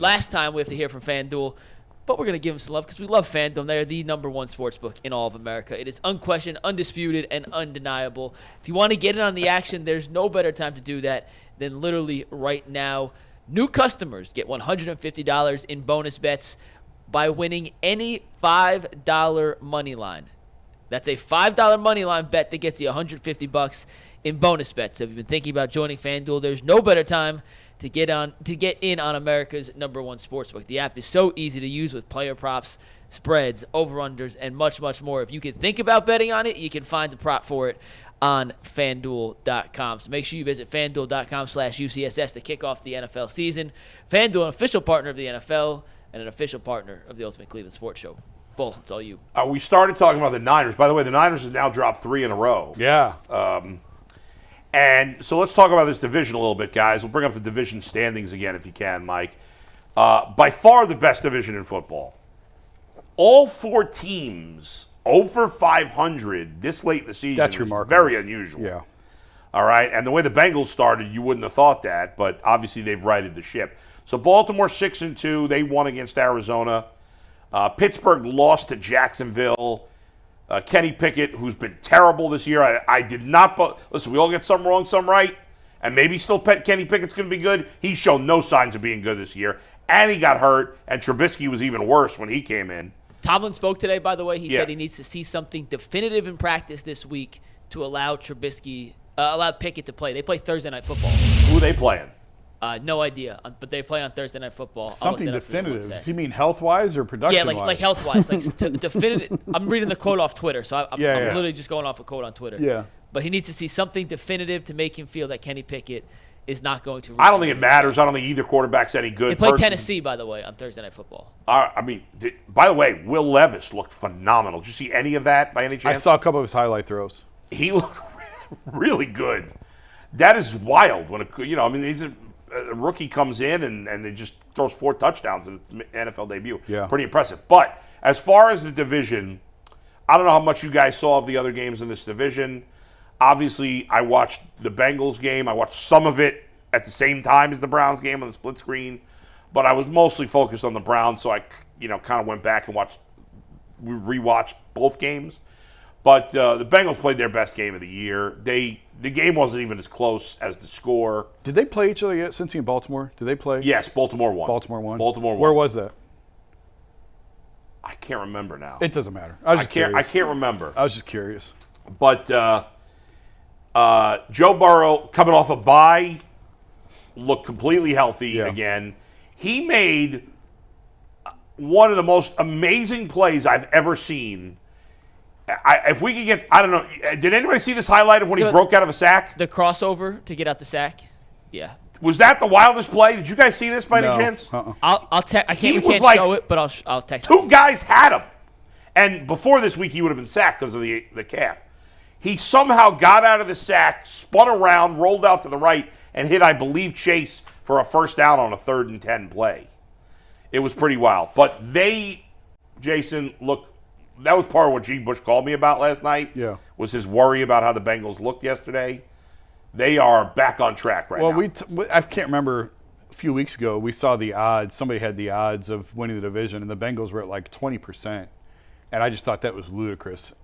last time we have to hear from FanDuel, but we're going to give them some love because we love FanDuel. They're the #1 sportsbook in all of America. It is unquestioned, undisputed, and undeniable. If you want to get in on the action, there's no better time to do that than literally right now. New customers get $150 in bonus bets by winning any $5 money line. That's a $5 money line bet that gets you $150 in bonus bets. So if you've been thinking about joining FanDuel, there's no better time to get in on America's #1 sportsbook. The app is so easy to use with player props, spreads, over-unders, and much, much more. If you can think about betting on it, you can find the prop for it on FanDuel.com. So make sure you visit FanDuel.com/UCSS to kick off the NFL season. FanDuel, an official partner of the NFL and an official partner of the Ultimate Cleveland Sports Show. Bull, it's all you. We started talking about the Niners. By the way, the Niners have now dropped 3 in a row. Yeah. And so let's talk about this division a little bit, guys. We'll bring up the division standings again if you can, Mike. By far the best division in football. All 4 teams over 500 this late in the season. That's remarkable. Very unusual. Yeah. All right, and the way the Bengals started, you wouldn't have thought that, but obviously they've righted the ship. So Baltimore 6-2, they won against Arizona. Pittsburgh lost to Jacksonville. Kenny Pickett, who's been terrible this year, I did not. Listen, we all get some wrong, some right, and maybe still Kenny Pickett's going to be good. He's shown no signs of being good this year, and he got hurt, and Trubisky was even worse when he came in. Tomlin spoke today, by the way. He said he needs to see something definitive in practice this week to allow Pickett to play. They play Thursday Night Football. Who are they playing? No idea, but they play on Thursday Night Football. Something definitive. Does he mean health-wise or production-wise? Yeah, like health-wise. Like definitive. I'm reading the quote off Twitter, so I'm literally just going off a quote on Twitter. Yeah. But he needs to see something definitive to make him feel that Kenny Pickett is not going to. I don't think it matters. I don't think either quarterback's any good. They play Tennessee, by the way, on Thursday Night Football. I mean, by the way, Will Levis looked phenomenal. Did you see any of that by any chance? I saw a couple of his highlight throws. He looked really good. That is wild. When he's a rookie comes in and he just throws 4 touchdowns in his NFL debut. Yeah. Pretty impressive. But as far as the division, I don't know how much you guys saw of the other games in this division. Obviously, I watched the Bengals game. I watched some of it at the same time as the Browns game on the split screen. But I was mostly focused on the Browns, so I kind of went back and rewatched both games. But the Bengals played their best game of the year. The game wasn't even as close as the score. Did they play each other yet? Cincy and Baltimore? Did they play? Yes, Baltimore won. Baltimore won. Where was that? I can't remember now. It doesn't matter. I can't remember. I was just curious. But Joe Burrow, coming off a bye, looked completely healthy again. He made one of the most amazing plays I've ever seen. If we could get, I don't know, did anybody see this highlight of when he broke out of a sack? The crossover to get out the sack? Yeah. Was that the wildest play? Did you guys see this by any chance? I'll text. We can't show it, but I'll text. 2 guys had him. And before this week, he would have been sacked because of the calf. He somehow got out of the sack, spun around, rolled out to the right, and hit, I believe, Chase for a first down on a 3rd and 10 play. It was pretty wild. But Jason, look, that was part of what Gene Bush called me about last night. Yeah. Was his worry about how the Bengals looked yesterday. They are back on track right now. Well, I can't remember. A few weeks ago, we saw the odds. Somebody had the odds of winning the division, and the Bengals were at like 20%. And I just thought that was ludicrous,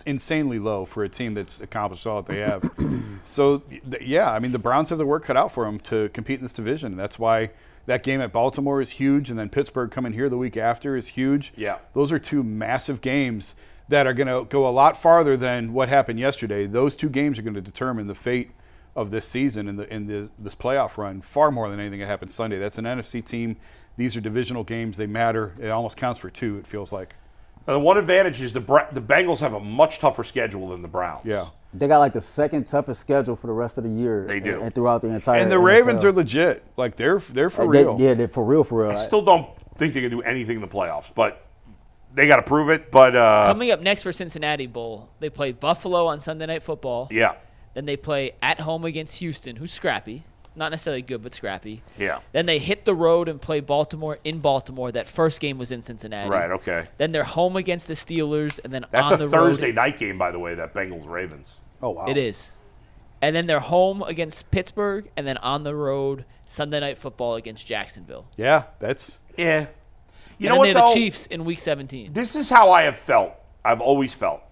insanely low for a team that's accomplished all that they have. So, I mean, the Browns have their work cut out for them to compete in this division. And that's why that game at Baltimore is huge, and then Pittsburgh coming here the week after is huge. Yeah. Those are 2 massive games that are going to go a lot farther than what happened yesterday. Those 2 games are going to determine the fate of this season and this playoff run far more than anything that happened Sunday. That's an NFC team. These are divisional games. They matter. It almost counts for 2, it feels like. The one advantage is the Bengals have a much tougher schedule than the Browns. Yeah. They got like the 2nd toughest schedule for the rest of the year. They do. And throughout the entire And the NFL. Ravens are legit. Like, they're for real. They're for real. I still don't think they can do anything in the playoffs, but they got to prove it. But coming up next for Cincinnati Bowl, they play Buffalo on Sunday Night Football. Yeah. Then they play at home against Houston, who's scrappy. Not necessarily good, but scrappy. Yeah. Then they hit the road and play Baltimore in Baltimore. That first game was in Cincinnati. Right, okay. Then they're home against the Steelers, and then That's on the a Thursday night game, by the way, that Bengals-Ravens. Oh, wow. It is. And then they're home against Pittsburgh, and then on the road Sunday Night Football against Jacksonville. Yeah, that's Yeah. You And know then what, they though? have the Chiefs in Week 17. This is how I have felt. I've always felt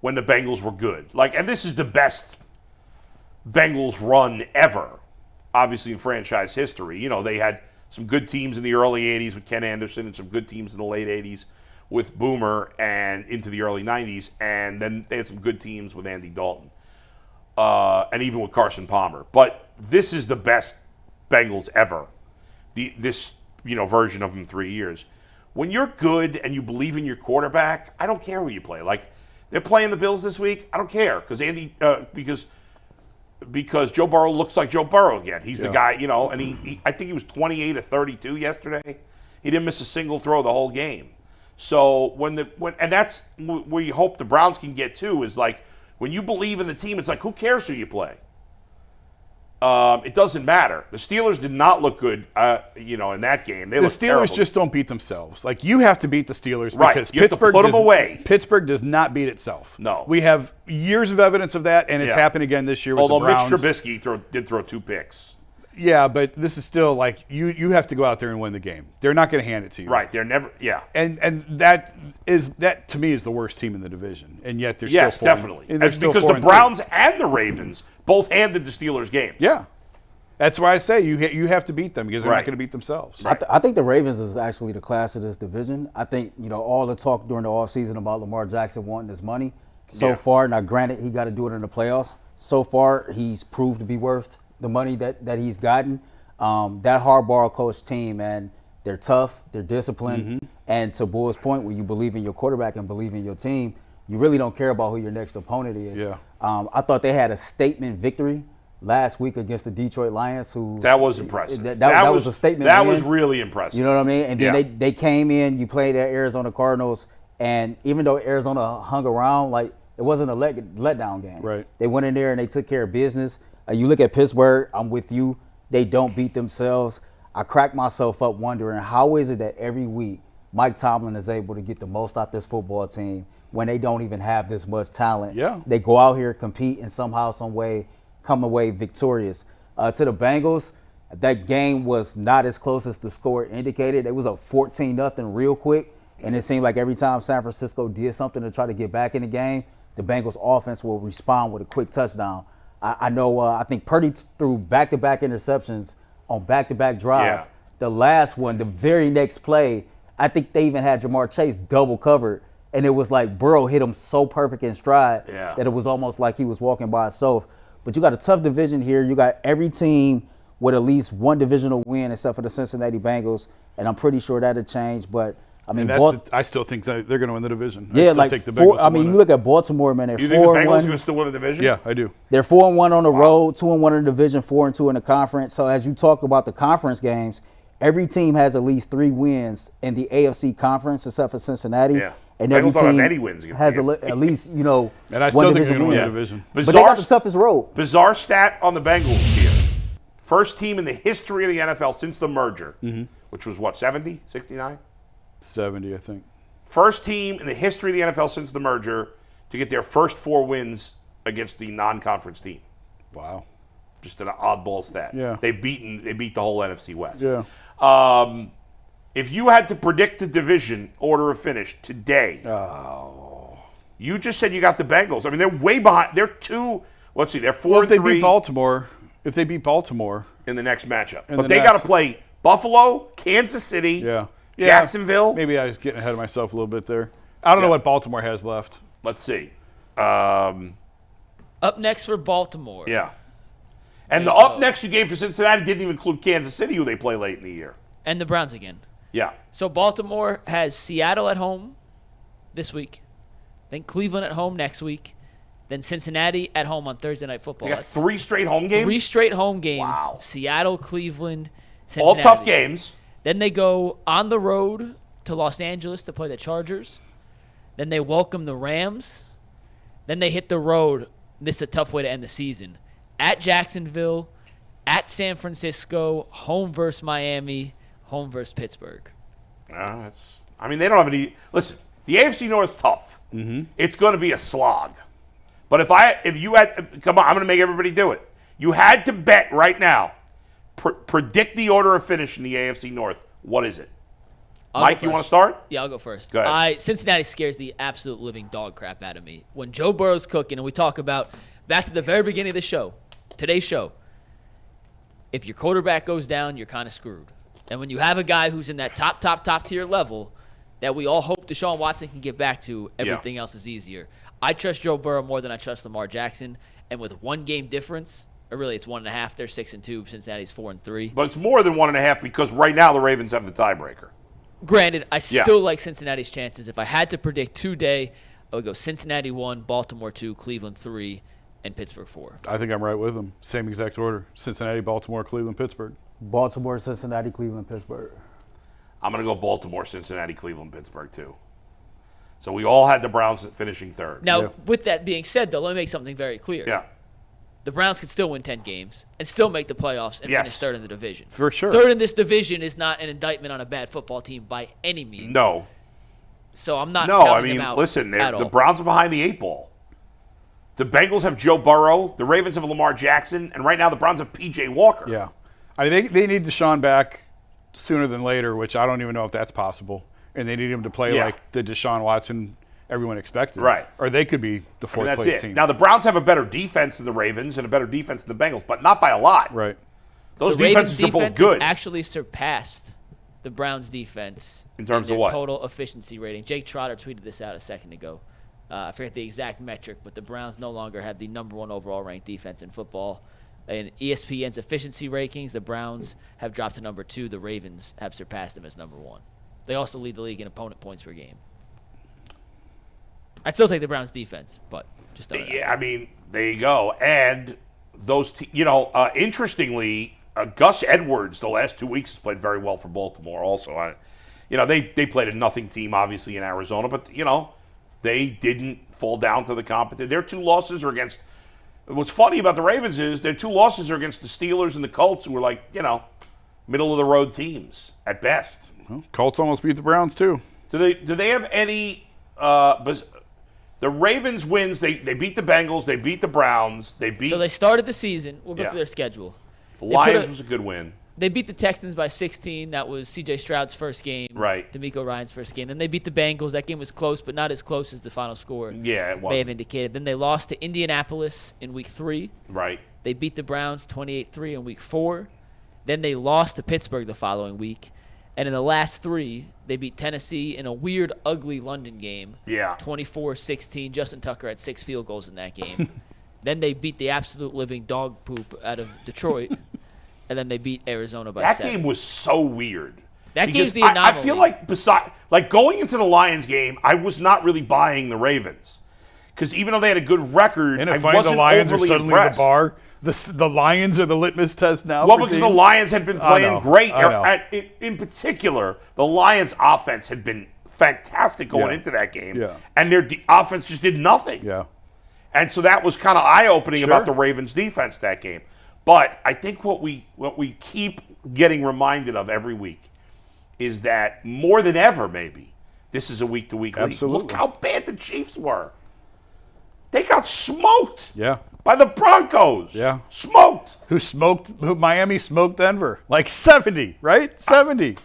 when the Bengals were good. And this is the best Bengals run ever, obviously in franchise history. They had some good teams in the early 80s with Ken Anderson and some good teams in the late 80s with Boomer and into the early 90s. And then they had some good teams with Andy Dalton and even with Carson Palmer. But this is the best Bengals ever, this version of them 3 years. When you're good and you believe in your quarterback, I don't care who you play. They're playing the Bills this week. I don't care because Joe Burrow looks like Joe Burrow again. He's the guy, and he I think he was 28 of 32 yesterday. He didn't miss a single throw the whole game. So and that's where you hope the Browns can get to is when you believe in the team, it's who cares who you play? It doesn't matter. The Steelers did not look good, in that game. The Steelers terrible. just don't beat themselves. You have to beat the Steelers Right. because You have to Pittsburgh put them away. Pittsburgh does not beat itself. No. We have years of evidence of that, and it's happened again this year with Although the Browns. Mitch Trubisky did throw 2 picks. Yeah, but this is still you have to go out there and win the game. They're not going to hand it to you. Right. They're never. Yeah. And that to me is the worst team in the division, and yet they're Yes, still 4 definitely. and they're It's still because 4 the and 3. Browns and the Ravens both handed the Steelers games. Yeah, that's why I say you have to beat them because they're Right. not going to beat themselves. I think the Ravens is actually the class of this division. I think, all the talk during the offseason about Lamar Jackson wanting his money so far, now granted he got to do it in the playoffs. So far, he's proved to be worth the money that he's gotten. That Harbaugh coach team, man, they're tough, they're disciplined, and to Bull's point, when you believe in your quarterback and believe in your team, you really don't care about who your next opponent is. Yeah. I thought they had a statement victory last week against the Detroit Lions. That was impressive. That was a statement That win. was really impressive. You know what I mean? And then they came in, you played at Arizona Cardinals, and even though Arizona hung around, it wasn't a letdown game. Right. They went in there and they took care of business. You look at Pittsburgh, I'm with you. They don't beat themselves. I crack myself up wondering how is it that every week Mike Tomlin is able to get the most out this football team when they don't even have this much talent. Yeah. They go out here, compete, and somehow, some way come away victorious. To the Bengals, that game was not as close as the score indicated. It was a 14-0 real quick, and it seemed like every time San Francisco did something to try to get back in the game, the Bengals offense will respond with a quick touchdown. I think Purdy threw back-to-back interceptions on back-to-back drives. Yeah. The last one, the very next play, I think they even had Jamar Chase double covered, and it was like Burrow hit him so perfect in stride that it was almost like he was walking by himself. But you got a tough division here. You got every team with at least one divisional win except for the Cincinnati Bengals, and I'm pretty sure that'll change. But I mean, I still think that they're going to win the division. Yeah, I still take the Bengals to win you it. look at Baltimore, man. They're You think the Bengals are 4-1. going to still win the division? Yeah, I do. They're 4-1 on the road, 2-1 in the division, 4-2 in the conference. So as you talk about the conference games, every team has at least 3 wins in the AFC conference except for Cincinnati. Yeah. And Bengals every don't have team any wins against has the AFC. at least, And I still one think they're division going to win win. the division. But they got the toughest road. Bizarre stat on the Bengals here. First team in the history of the NFL since the merger, which was what, 70, 69? 70, I think. First team in the history of the NFL since the merger to get their first 4 wins against the non-conference team. Wow. Just an oddball stat. Yeah. They beat the whole NFC West. Yeah. If you had to predict the division order of finish today, you just said you got the Bengals. I mean, they're way behind. They're 2. Let's see. They're 4 Well, and 3 if they beat Baltimore, in the next matchup. In But the they got to next- play Buffalo, Kansas City, yeah. Jacksonville. Maybe I was getting ahead of myself a little bit there. I don't know what Baltimore has left. Let's see. Up next for Baltimore. Yeah. And the up next you gave for Cincinnati didn't even include Kansas City, who they play late in the year. And the Browns again. Yeah. So Baltimore has Seattle at home this week, then Cleveland at home next week, then Cincinnati at home on Thursday Night Football. They got That's 3 straight home games? 3 straight home games. Wow. Seattle, Cleveland, All Cincinnati. tough games. Then they go on the road to Los Angeles to play the Chargers. Then they welcome the Rams. Then they hit the road. This is a tough way to end the season. At Jacksonville, at San Francisco, home versus Miami, home versus Pittsburgh. They don't have any. Listen, the AFC North is tough. It's going to be a slog. But if you had, come on, I'm going to make everybody do it. You had to bet right now, predict the order of finish in the AFC North. What is it? Mike, you want to start? Yeah, I'll go first. Go ahead. Cincinnati scares the absolute living dog crap out of me. When Joe Burrow's cooking, and we talk about back to the very beginning of the show, today's show, if your quarterback goes down, you're kind of screwed. And when you have a guy who's in that top tier level that we all hope Deshaun Watson can get back to, everything else is easier. I trust Joe Burrow more than I trust Lamar Jackson. And with one game difference, or really it's 1.5, they're 6-2, Cincinnati's 4-3. But it's more than 1.5 because right now the Ravens have the tiebreaker. Granted, I still like Cincinnati's chances. If I had to predict today, I would go Cincinnati 1, Baltimore 2, Cleveland 3, and Pittsburgh 4. I think I'm right with them. Same exact order. Cincinnati, Baltimore, Cleveland, Pittsburgh. Baltimore, Cincinnati, Cleveland, Pittsburgh. I'm going to go Baltimore, Cincinnati, Cleveland, Pittsburgh, too. So we all had the Browns finishing third. Now, with that being said, though, let me make something very clear. Yeah. The Browns could still win 10 games and still make the playoffs and finish third in the division. For sure. Third in this division is not an indictment on a bad football team by any means. No. So I'm not No, counting I mean, them out listen, at the all. Browns are behind the 8 ball. The Bengals have Joe Burrow. The Ravens have Lamar Jackson. And right now the Browns have P.J. Walker. Yeah. I mean, they need Deshaun back sooner than later, which I don't even know if that's possible. And they need him to play like the Deshaun Watson everyone expected. Right. Or they could be the fourth that's place it. team. Now, the Browns have a better defense than the Ravens and a better defense than the Bengals, but not by a lot. Right. Those the Ravens defenses are both defense good. has actually surpassed the Browns defense In terms their of what? total efficiency rating. Jake Trotter tweeted this out a second ago. I forget the exact metric, but the Browns no longer have the number 1 overall ranked defense in football. In ESPN's efficiency rankings, the Browns have dropped to number 2. The Ravens have surpassed them as number 1. They also lead the league in opponent points per game. I'd still take the Browns defense, but just don't. Yeah, I mean, there you go. And those, interestingly, Gus Edwards the last 2 weeks has played very well for Baltimore. Also, they played a nothing team obviously in Arizona, but they didn't fall down to the competition. Their 2 losses are against. What's funny about the Ravens is their 2 losses are against the Steelers and the Colts, who were like middle of the road teams at best. Well, Colts almost beat the Browns too. Do they have any? The Ravens wins. They beat the Bengals. They beat the Browns. They started the season. We'll go through their schedule. The Lions was a good win. They beat the Texans by 16. That was C.J. Stroud's first game. Right. D'Amico Ryan's first game. Then they beat the Bengals. That game was close, but not as close as the final score Yeah, it was. may have indicated. Then they lost to Indianapolis in Week 3. Right. They beat the Browns 28-3 in Week 4. Then they lost to Pittsburgh the following week. And in the last 3, they beat Tennessee in a weird, ugly London game. Yeah. 24-16. Justin Tucker had 6 field goals in that game. Then they beat the absolute living dog poop out of Detroit. And then they beat Arizona by 7. That game was so weird. That game's the anomaly. I feel like going into the Lions game, I was not really buying the Ravens. Because even though they had a good record, And I it's funny wasn't the Lions are overly suddenly impressed. the bar. The Lions are the litmus test now. Well, for because teams. the Lions had been playing great. I know. In particular, the Lions' offense had been fantastic going into that game. Yeah. And their offense just did nothing. Yeah. And so that was kind of eye-opening about the Ravens' defense that game. But I think what we keep getting reminded of every week is that more than ever, maybe, this is a week-to-week league. Absolutely. Look how bad the Chiefs were. They got smoked by the Broncos. Yeah. Smoked. Who Miami smoked Denver. Like 70, right? 70.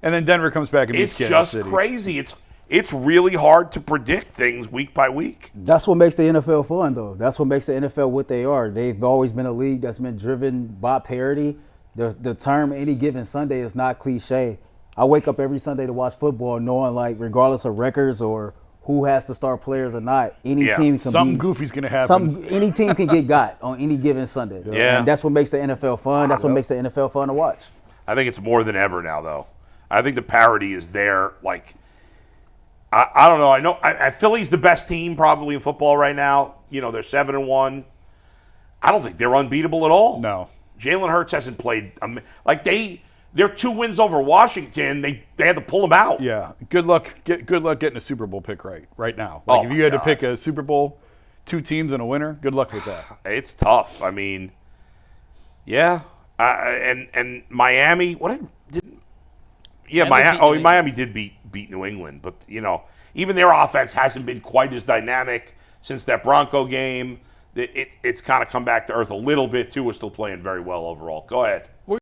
And then Denver comes back and beats Kansas City. It's just crazy. It's really hard to predict things week by week. That's what makes the NFL fun, though. That's what makes the NFL what they are. They've always been a league that's been driven by parity. The term any given Sunday is not cliche. I wake up every Sunday to watch football knowing, like, regardless of records or who has to start players or not, any team can something goofy's going to happen. Any team can get got on any given Sunday. Yeah. And that's what makes the NFL fun. That's what makes the NFL fun to watch. I think it's more than ever now, though. I think the parity is there. Like, I don't know. I know Philly's the best team probably in football right now. They're 7-1. I don't think they're unbeatable at all. No. Jalen Hurts hasn't played Their 2 wins over Washington, they had to pull them out. Yeah. Good luck getting a Super Bowl pick right now. Like if you had to pick a Super Bowl, 2 teams and a winner, good luck with that. It's tough. I mean, yeah. And Miami, Miami did beat New England, but even their offense hasn't been quite as dynamic. since that Bronco game. It's kind of come back to earth a little bit. Tua is still playing very well overall. Go ahead.